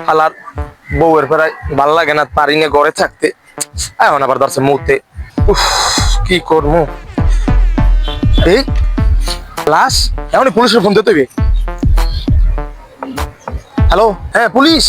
হালার বউয়ের ফেরাই ভাল লাগে না, পারি না ঘরে থাকতে। এখন আবার ধরছে মুতে, কি করবো? এই লাশ এমন পুলিশের ফোন দিতে হবে। হ্যালো, হ্যাঁ পুলিশ।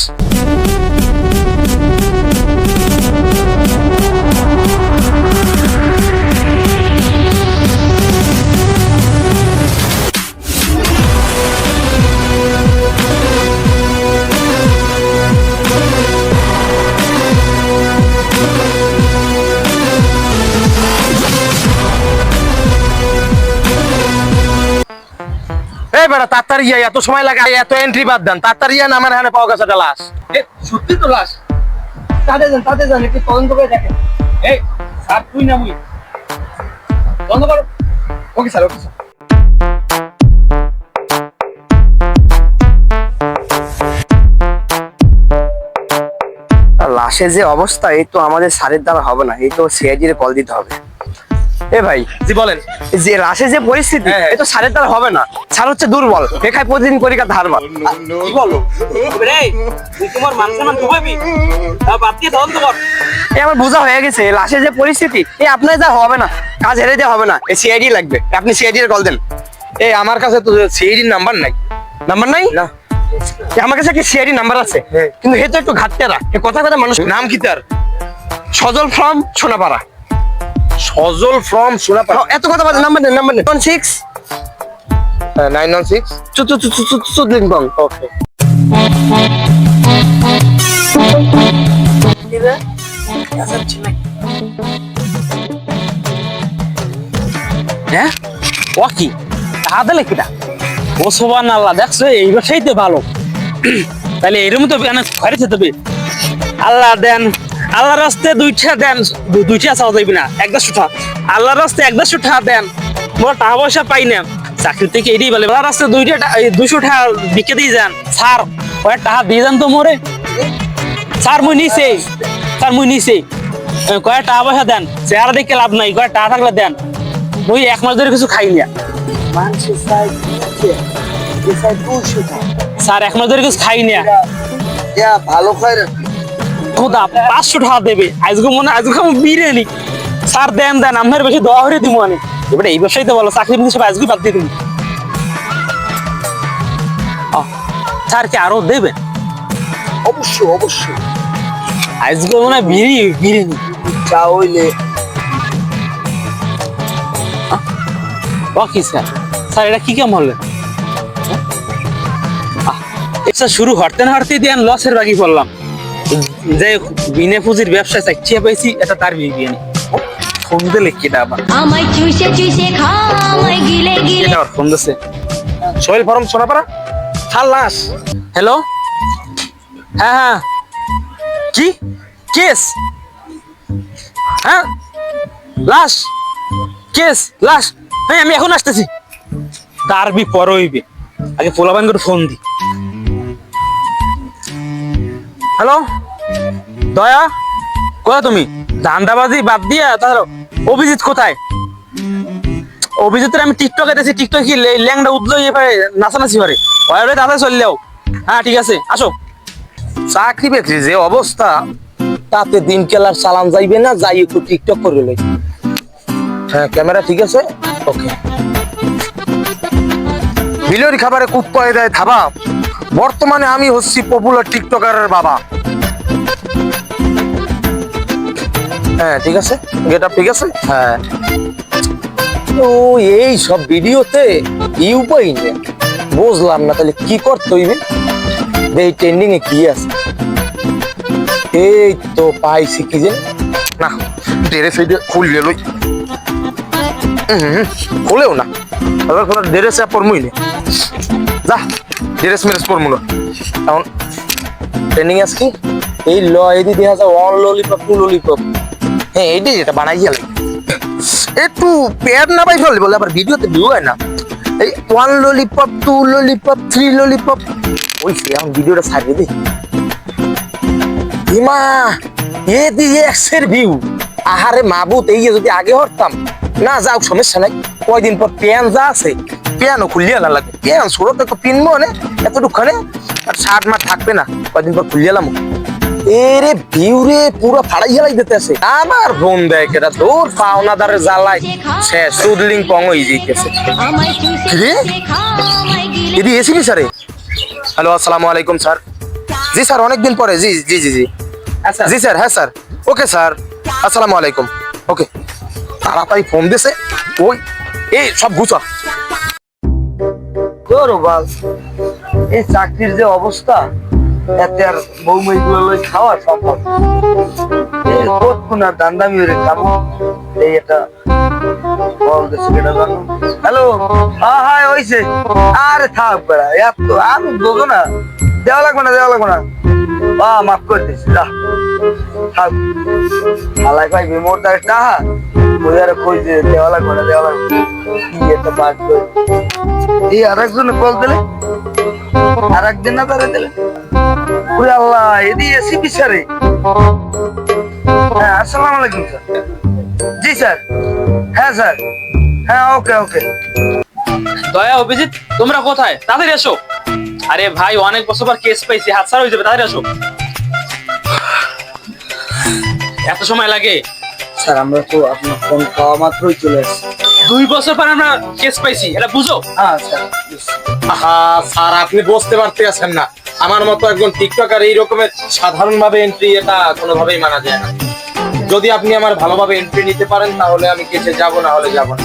এই বেটা তাড়াতাড়ি আয়, এত সময় লাগে, এত এন্ট্রি বাদ দেন, তাড়াতাড়ি আয় না, আমার এখানে পাওয়া গেছে একটা লাশ। সত্যি তো লাশ? তাতে যান একটু তদন্ত করে দেখেন। এই স্যার, তুই না মুই তদন্ত করো। Okay sir, okay sir. লাশের যে অবস্থা, এই তো আমাদের স্যারের দ্বারা হবে না, এই তো সিআইডি রে কল দিতে হবে। এ ভাই, জি বলেন। যে লাশের যে পরিস্থিতি, হ্যাঁ। এই তো স্যারের দ্বারা হবে না। স্যার হচ্ছে দুর্বল, বেকায় প্রতিদিন পরীক্ষা ধারবার। কি বলো? তুই তোমার মান ডুবাবি? বাদ দিয়ে তদন্ত কর। এই আমার বোঝা হয়ে গেছে, লাশের যে পরিস্থিতি, এই আপনার যা হবে না, কাজ হেরে দেওয়া হবে না, এই সিআইডি লাগবে। আপনি সিআইডি র কল দেন। এই আমার কাছে তো সিআইডির নাম্বার নাই। নাম্বার নাই? না। আমার কাছে কি সিআইডি নাম্বার আছে, কিন্তু হে তো একটু ঘাটতেরা, কথা কথা মানুষ। নাম কি তার? সজল ফ্রম সোনাপাড়া। সজল ফ্রম সোনাপাড়া। এত কথা বলতে নাম্বার নেন, নাম্বার নেন। 16 916 চুদলিংবং। ওকে। হ্যাঁ, ও কি হাতে লেখিটা? ও সোবান আল্লাহ, দেখছো এই ব্যবসায়ী তো ভালো। তাহলে এরম তো ঘরে যেতে হবে। আল্লাহ দেন, আল্লাহ রাস্তে দুইটা দেন, দুইটা চাওয়া যাইবে না, 100 টাকা। আল্লাহ রাস্তে 100 টাকা দেন, মোর টাকা পয়সা পাই না, চাকরি থেকে এটাই বলে। আল্লাহ রাস্তে 200 টাকা বিকে দিয়ে যান স্যার, কয়েক টাকা দিয়ে যান তো মোরে। স্যার মুই নিছে, স্যার মুই নিছে, কয়েক টাকা পয়সা দেন, চেহারা দেখে লাভ নাই, কয়েক টাকা থাকলে দেন। মুই 1 মাস ধরে কিছু খাই না স্যার, 1 মাস ধরে কিছু খাই না। ভালো খাই খোদা 500 টাকা দেবে আজকে, মনে আজকে আমি বিরিয়ানি। স্যার দেন দেন, আপনার বেশি দোয়া করে দিব আমি। এবারে এই ব্যবসায়ী তো বলো, চাকরি সব আজকে বাদ দিয়ে দিব। স্যার কি আরো দেবে? অবশ্যই অবশ্যই। আজকে মনে হয় বিরিয়ানি চা হইলে কি স্যার? স্যার এটা কি কেমন হলেন? এটা শুরু হরতে না হরতে দিয়ে লসের বাকি পড়লাম। যে বিনে পুঁজির ব্যবসায় চাকরি পেয়েছি, এটা তার বিরিয়ানি। ফোন দিলে কেটা আবার? আমায় চুষে চুষে খা, আমায় গিলে গিলে। কেটা আবার ফোন দিছে? সোহেল ফ্রম সোনাপাড়া। স্যার লাশ। হ্যালো, হ্যাঁ হ্যাঁ, কি কেস? হ্যাঁ লাশ, কেস লাশ। হ্যাঁ আমি এখন আসতেছি। তার পর হইবে, আগে পোলাবান করে ফোন দি। হ্যালো দয়া, কোথা তুমি? ধান্দাবাজি বাদ দিয়া তাহলে অভিজিৎ কোথায়? অভিজিতের আমি টিকটকে দেখছি, টিকটক কি ল্যাংটা উঠলো নাচানাচি করে, তাতে চললেও। হ্যাঁ ঠিক আছে, আসো। চাকরি বাকরি যে অবস্থা, তাতে দিন কেলার চালান যাইবে না, যাই একটু টিকটক করে লই। হ্যাঁ ক্যামেরা ঠিক আছে, ওকে। বিলরি খাবারে কুক করে দেয় থাবা। বর্তমানে আমি হচ্ছি পপুলার টিকটকারের বাবা। হ্যাঁ ঠিক আছে, গেট আপ ঠিক আছে। হ্যাঁ ও, এই সব ভিডিওতে ইউ পাই না, বুঝলাম না তাহলে কি করতে হইবে। এই ট্রেন্ডিং এ কি আছে? এই তো পাইছি, কি যে না, ড্রেস এইটা খুললে লই। খুলেও না, এবার কোনো ড্রেস পরমুই না, যা ড্রেস মেরেস পরমু না। এখন ট্রেন্ডিং আছে কি, এই ল এদি দেখা যায় 1 ললিপপ 2 ললিপপ। হ্যাঁ এইটাই যেটা বানাই গেলে একটু পেয়ার না পাই ফেললে বলে, আবার ভিডিওতে ভিউ হয় না। এই 1 ললিপপ 2 ললিপপ 3 ললিপপ, ওই এখন ভিডিওটা ছাড়িয়ে দিই। হিমা এ দিয়ে 100 ভিউ। আহারে মাবুত, এই যদি আগে হরতাম না, যাও সমস্যা নাই, কয়দিন পর প্যান যা আছে পিয়ানো খুলিয়ে আলা লাগবে পিয়ানো ছোট তো একটু পিনবো মানে এতটুকখানে আর শার্ট মাঠ থাকবে না কয়দিন পর খুলিয়ে এলাম এরে ভিউরে পুরো ফাড়াইয়া লাই দিতে আছে আবার ফোন দেয় কেটা তোর পাওনাদারের জ্বালাই শেষ সুদলিং পং হয়ে যাইতেছে আমায় চুষে কিরে? চুষে খা আমায় গিলে এদি এসিবি স্যারে হ্যালো আসসালামু আলাইকুম স্যার জি স্যার অনেকদিন পরে জি জি জি জি আচ্ছা জি স্যার হ্যাঁ স্যার ওকে স্যার আসসালামু আলাইকুম ওকে তাড়াতাড়ি ফোন দিছে ওই এই সব গুছা তোর বাল এই চাকরির যে অবস্থা এতে আর বৌমাই গুলো লই খাওয়া সম্ভব এই কতক্ষণ আর দান্দামি হয়ে খাবো এই এটা বল দেশে কেটা জানো হ্যালো হ্যাঁ হ্যাঁ হইছে আরে থাক বেড়া এত আমি বোঝো না দেওয়া লাগবে না মাফ করে দিছি যা থাক হালাই ভাই বিমোর দাঁড়ে টাহা ওই আর কই যে দেওয়া লাগবে না কি একটা বাদ করে এই আরেকজনে কল দিলে আরেকদিন না তারা দিলে ওরে আল্লাহ এদি এসি বিচারে হ্যাঁ আসসালামু আলাইকুম স্যার জি স্যার হ্যাঁ স্যার হ্যাঁ ওকে দয়া অভিজিৎ তোমরা কোথায় তাড়াতাড়ি এসো আরে ভাই অনেক বছর পর কেস পাইছি হাত ছাড়া হয়ে যাবে তাড়াতাড়ি এসো এত সময় লাগে স্যার আমরা তো আপনার ফোন পাওয়া মাত্রই চলে আসছি 2 বছর পর আমরা কেস পাইছি এটা বুঝো হ্যাঁ স্যার আহা স্যার আপনি বুঝতে পারতেছেন না আমার মতো একজন টিকটকার এই রকমের সাধারণ ভাবে এন্ট্রি এটা কোনোভাবেই মানা যায় না যদি আপনি আমার ভালোভাবে এন্ট্রি নিতে পারেন তাহলে আমি কেসে যাব না হলে যাব না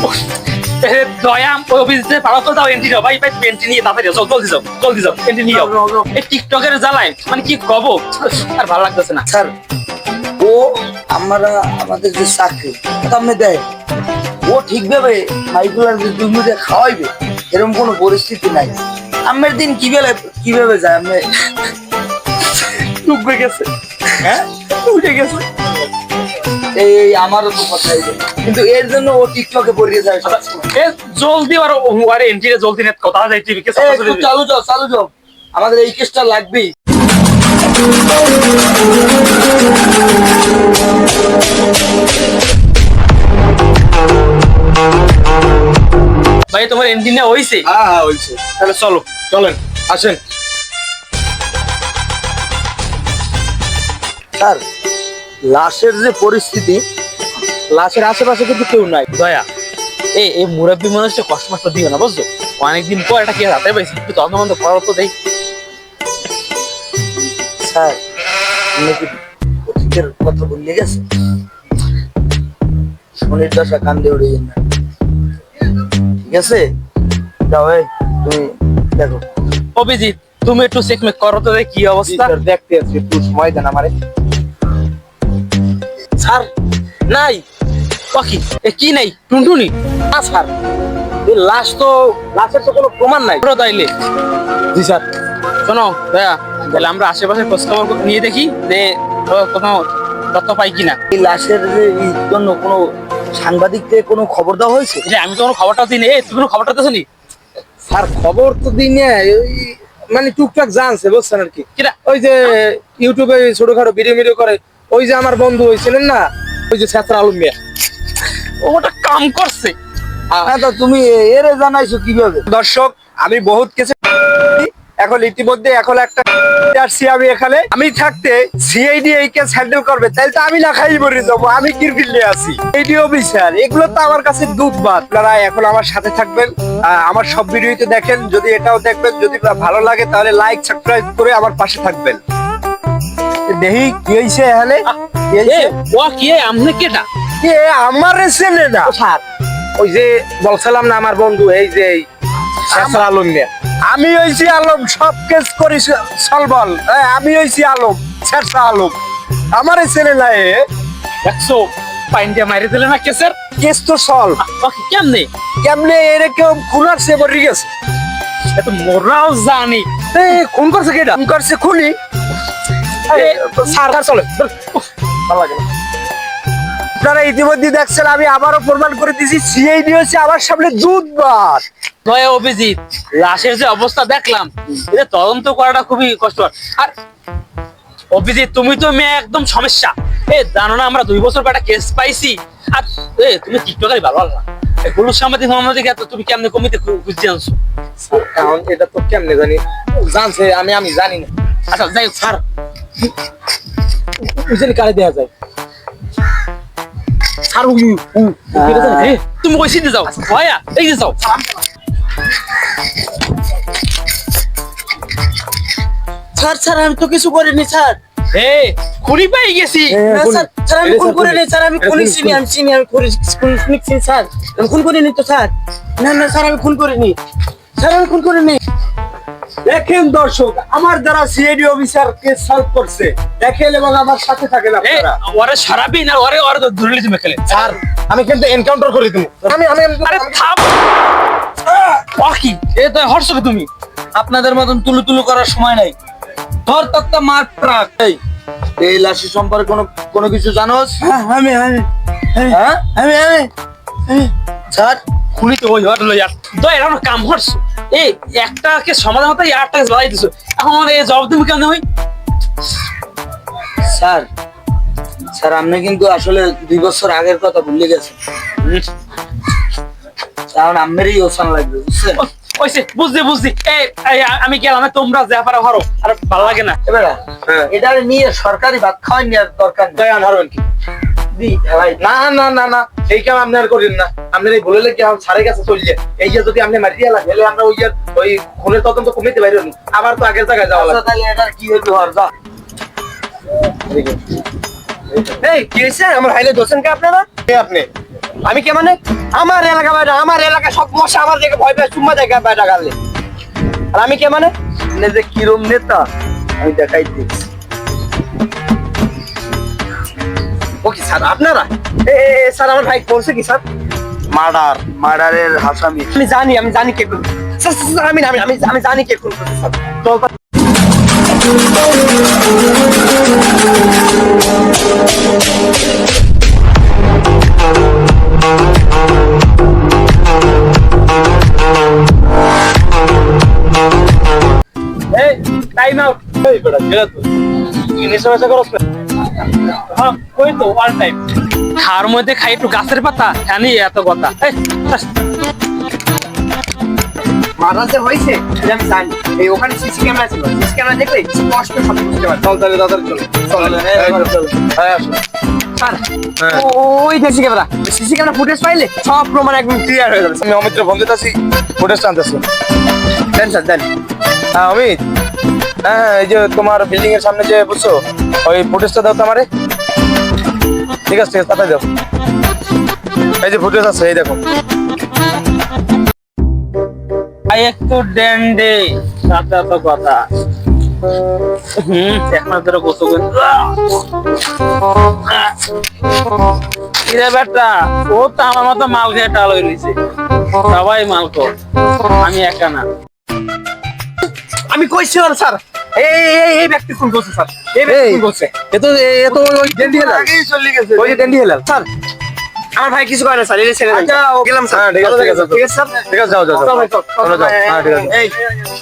এ, দয়া অভিজিৎ পাড়া তো দাও এন্ট্রি দাও ভাই এন্ট্রি নিয়ে তাড়াতাড়ি যাও জলদি যাও এন্ট্রি নিয়ে যাও এই টিকটকের জ্বালায় মানে কি কব আর ভালো লাগতেছে না স্যার ও আমাদের যে চাকরি এটা আপনি দেয় ও ঠিকভাবে মাইকুলার যে দুর্নীতি খাওয়াইবে এরকম কোনো পরিস্থিতি নাই আমের দিন কিভাবে যায় আমি ডুবে গেছে হ্যাঁ উঠে গেছে এই আমারও তো কথা এই যে। কিন্তু এর জন্য ও টিকটকে পড়িয়ে যায় এ জলদি আর আরে এন্ট্রি জলদি নেট কথা যাইতে কেস একটু চালু যাও আমাদের এই কেসটা লাগবেই ভাই তোমার এন্ট্রি না হইছে হ্যাঁ হয়েছে তাহলে চলো চলেন আসেন স্যার লাশের যে পরিস্থিতি লাশের আশেপাশে কিন্তু কেউ নাই দয়া এই মুরব্বী মানুষটা কষ্ট মষ্ট দিও না বুঝছো অনেকদিন পর এটা কি হাতে পাইছি একটু তদন্ত করো তো দেই স্যার আপনি কি অতীতের কথা ভুলে গেছেন শনির দশা কান্দে উড়ে যান না ঠিক আছে যাও এই তুমি দেখো অভিজিৎ তুমি একটু চেকমেক করো তো দেই কি অবস্থা দেখতে আছি একটু সময় দেন আমারে স্যার নাই বাকি এ কি নাই টুনটুনি না স্যার এই লাশের তো কোনো প্রমাণ নাই পুরো তাইলে জি স্যার শোনো দয়া তাহলে আমরা আশেপাশে খোঁজ খবর নিয়ে দেখি যে কোথাও তথ্য পাই কিনা এই লাশের যে জন্য কোনো সাংবাদিক থেকে কোনো খবর দেওয়া হয়েছে যে আমি তো কোনো খবরটা দিই এই তুই কোনো খবরটা দিস নি স্যার খবর তো দিই না ওই মানে টুকটাক জানছে বুঝছেন আর কি কিরা ওই যে ইউটিউবে ছোটখাটো ভিডিও করে ওই যে আমার বন্ধু হয়েছিলেন না ওই যে ছাত্র আলম মিয়া ওটা কাম করছে হ্যাঁ তো তুমি এরে জানাইছো কিভাবে দর্শক আমি বহুত কিছু এখন ইতিমধ্যে এখন একটা আসছি আমি এখানে আমি থাকতে সিআইডি এই কেস হ্যান্ডেল করবে তাহলে তো আমি না খাই মরে যাবো আমি কিরকিল্লে আছি এইডি অফিসার এগুলো তো আমার কাছে দুধ ভাত আপনারা এখন আমার সাথে থাকবেন আমার সব ভিডিওতে দেখেন যদি এটাও দেখবেন যদি ভালো লাগে তাহলে লাইক সাবস্ক্রাইব করে আমার পাশে থাকবেন দেখি কি হয়েছে এখানে কি এ হয়েছে? ও কি আমনে কেটা এ আমার চেনে না স্যার ওই যে বলছিলাম না আমার বন্ধু এই যে ছাত্র আলম মিয়া আমি হইছি আলম সব কেস করি সলবল আমি হইছি আলম শেরশা আলম আমারে ছেলে নাই দেখছো পাইনটা মারি দিলে না কেসের কেস তো সলভ ওকে কেমনে কেমনে এরকম খুনার সে মরে গেছে এত মোরাও জানি খুন করছে কেটা খুন করছে খুনি স্যার চলে ভালো লাগে না। আপনারা ইতিমধ্যে দেখছেন আমি আবারও প্রমাণ করে দিয়েছি সিআইডি হচ্ছে আমার সামনে দুধ ভাত দয়া অভিজিৎ লাশের যে অবস্থা দেখলাম এটা তদন্ত করাটা খুবই কষ্টকর আর অভিজিৎ তুমি তো মেয়ে একদম সমস্যা জানো না আমরা 2 বছর পর একটা কেস পাইছি আর তুমি টিকটকারই ভালো না হলুদ সাংবাদিক মামলাতে এত তুমি কেমনে কমিতে খুঁজতে আনছো? এখন এটা তো কেমনে জানি জানছে আমি জানি না। আচ্ছা যাই হোক স্যার, বুঝলি কারে দেয়া যায় স্যার তুমি ওই সিটে যাও, ভাইয়া এই যে যাও। স্যার স্যার আমি তো কিছু করিনি স্যার। এ খুনি পেয়ে গেছি। না, স্যার স্যার আমি খুন করিনি স্যার, আমি খুন চিনি, আমি চিনি, আমি খুন চিনি স্যার, আমি খুন করিনি তো স্যার। না না স্যার আমি খুন করিনি স্যার, আমি খুন করিনি। দেখেন দর্শক, আমার দ্বারা সিআইডি অফিসার কেস সলভ করছে, দেখেন এবং আমার সাথে থাকেন এ আপনারা। ওরে সারাবি না, ওরে ওরে ধরে লিতে মেখেলে। স্যার আমি কিন্তু এনকাউন্টার করে দেবো। আরে থাম। ওকি এ তো হর্ষক তুমি। আপনাদের মতন তুলু তুলু করার সময় নাই। ধর তক্তা মার ট্রাক। এই লাশি সম্পর্কে কোনো কিছু জানোস? আমি হ্যাঁ আমি স্যার খুনি তো ওই হট লইয়া তো এরকম কাম হর্ষ। এই একটাকে সমাধান হতে আটটাকে বাড়াই দিছো, এখন আমার এই জবাব তুমি কেমন হই? স্যার স্যার আপনি কিন্তু আসলে 2 বছর আগের কথা ভুলে গেছেন, কারণ আমারই ওসান লাগবে বুঝছেন। ওইসে বুঝছি আমি গেলাম, তোমরা যা পারো হারো, আর ভালো লাগে না। এবারে এটা নিয়ে সরকারি ভাত খাওয়াই নেওয়ার দরকার নেই। দয়া হারবেন কি? না না না না এই কাম আপনি আর করেন না। আপনার এই বলে কি আমার ছাড়ে গেছে চলছে, এই যে যদি আপনি মারিয়া লাগে তাহলে আমরা ওই খুনের তদন্ত কমিতে বাইরে নি, আবার তো আগের জায়গায় যাওয়া আচ্ছা, লাগবে। তাহলে এটা কি হইবে হর যা। এই কি হয়েছে? আমার হাইলে দোষেন কে আপনারা? কে আপনি? আমি কে মানে? আমার এলাকা বাইরে, আমার এলাকা সব মশা আমার দেখে ভয় পায়, চুম্মা দেখে বাইরে গালে। আর আমি কে মানে? আপনি যে কিরম নেতা আমি দেখাই দিচ্ছি। ও কি স্যার আপনারা? স্যার আমার ভাই করছে কি স্যার? মার্ডারের হাসামি। আমি জানি কে করছে স্যার। স্যার আমি জানি কে করছে স্যার। এই টাইম আউট। এই বেটা গেলা তো কি নেশা করছ না? হ্যাঁ ওই তো অল টাইম খাওয়ার মধ্যে খাই একটু গাছের পাতা, জানি এত কথা। এই মারা যে হয়েছে এটা আমি জানি। এই ওখানে সিসি ক্যামেরা ছিল, সিসি ক্যামেরা দেখলে স্পষ্ট সব বুঝতে পারছি। চল তাহলে দাদার চল চল হ্যাঁ আসো। স্যার হ্যাঁ। ওই সিসি ক্যামেরা ফুটেজ পাইলে সব প্রমাণ একদম ক্লিয়ার হয়ে যাবে। আমি অমিত্র ফোন দিতেছি, ফুটেজ আনতেছি। দেন স্যার দেন। হ্যাঁ অমিত, হ্যাঁ এই যে তোমার বিল্ডিং এর সামনে যে বুঝছো ওই ফুটেজটা দাও তো আমারে। ঠিক আছে তাড়াতাড়ি দাও। এই যে ফুটেজ আছে এই দেখো। ভাই একটু ডেন্ডে সাথে এত কথা। একমাত্র গোসল বেটা, ও তো আমার মতো মাল খেয়ে টাল হয়ে রয়েছে। সবাই মাল কর, আমি একা না। আমি কইছিলাম স্যার এই ব্যক্তি ফোন করছে স্যার, এই ব্যক্তি ফোন করছে। এত ওই ডেন্ডি হেলাল আগেই চলে গেছে। ওই যে ডেন্ডি হেলাল। স্যার আমার ভাই কিছু করে না স্যার, এই ছেড়ে দেন। আচ্ছা, গেলাম স্যার। হ্যাঁ ঠিক আছে ঠিক আছে ঠিক আছে স্যার। ঠিক আছে যাও যাও যাও চলো, চলো, চলো যাও। হ্যাঁ ঠিক আছে। এই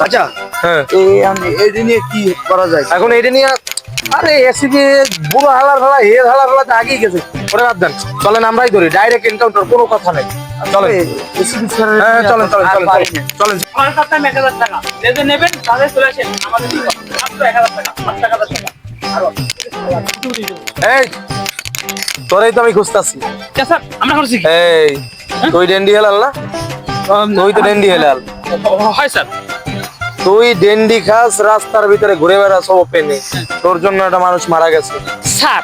আচ্ছা হ্যাঁ এই নিয়ে কি করা যায়? এখন এইটা নিয়ে আরে এসিবি বুড়ো হালার ফেলা হের হালার ফেলাতে আগেই গেছে, ওরা বাদ দেন। চলেন আমরাই ধরি ডাইরেক্ট এনকাউন্টার, কোনো কথা নাই। চলেন হ্যাঁ চলেন চলেন চলেন চলেন। আমার কাছে 1000 টাকা যে নেবেন তাদের চলে আসেন, আমাদের কি মাত্র 1000 টাকা, 5000 টাকা। আরো এই তোরাই তো আমি খুঁজতাছি। স্যার আমরা করছি কি? এই তুই ডেন্ডি হেলাল না? তুই তো ডেন্ডি হেলাল। হয় স্যার। তুই ডেন্ডি খাস, রাস্তার ভিতরে ঘুরে বেড়াস ওপেনে, তোর জন্য একটা মানুষ মারা গেছে। স্যার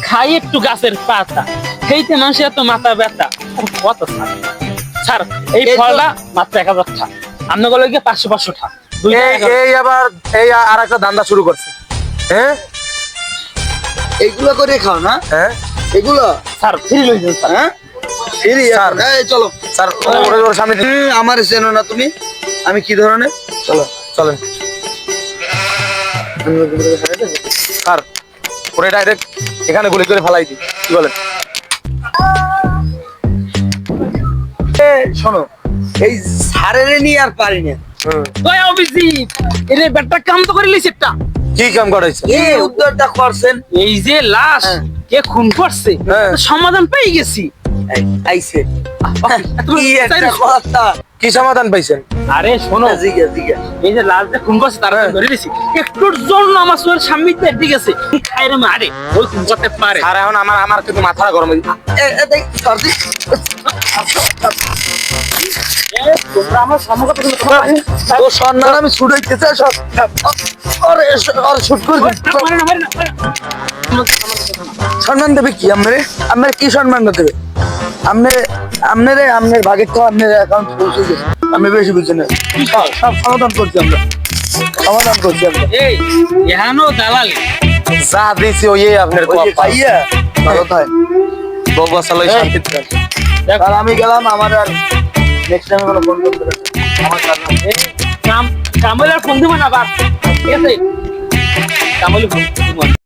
খাই একটু গাছের পাতা, সেইতে মানুষের এত মাথা ব্যথা কত স্যার? স্যার এই ফলটা মাত্র 1000 টাকা, আপনার গেলে গিয়ে 500 টাকা। এই আবার এই আর একটা ধান্দা শুরু করছে। হ্যাঁ এইগুলো করে খাও না? হ্যাঁ এগুলো স্যার ফ্রি লইছেন স্যার। হ্যাঁ স্যার এই চলো। স্যার ওর সামনে আমার চেনো না তুমি? আমি কি ধরনের? চলো চলেন স্যার, ওরে ডাইরেক্ট এখানে গুলি করে ফেলাই দিই, কি বলেন? শোনো, এই সারের নিয়ে আর পারি না। ওই অভিজিৎ এর ব্যাটটা কাম তো করে লিছে একটা। কি কাম করাইছে? এই উদ্ধারটা করছেন। এই যে লাশ হ্যাঁ। কে খুন করছে হ্যাঁ। সমাধান পেয়ে গেছি। আইছে তুমি কি একটা চাইলে- কথা কি সমাধান পাইছেন? আরে শোনো, জিগা জিগা এই যে লাল যে খুন করছে তারা ধরে দিছি, একটুর জন্য আমার চোখের সামনে দিয়ে ঠিক আছে খাইরে মারে ওই খুন করতে পারে। আর এখন আমার কিন্তু মাথা গরম হয়ে দেখ সর্দি তোমরা আমার সম্মুখে ও সন্ধান আমি ছুটাইতেছে সব আরে আর শুট করে সম্মান দেবে কি আমরে আমরে কি সম্মান দেবে আমনে আমনে আমনের ভাগের তো আমনের অ্যাকাউন্ট পৌঁছে গেছে আমি বেশি বুঝি না সব সমাধান করছি আমরা সমাধান করছি আমরা এই এহানো দালাল যা দিছি ওই আপনার ওই যে পাইয়া ভালো থাকে বাবা সালাই শান্তিতে থাক। আর আমি গেলাম আমার আর নেক্সট টাইম কোনো ফোন করতে হবে না। আমার কাজ আছে। কামলার ফোন দিব না বাপ ঠিক আছে কামলি ফোন দিব না।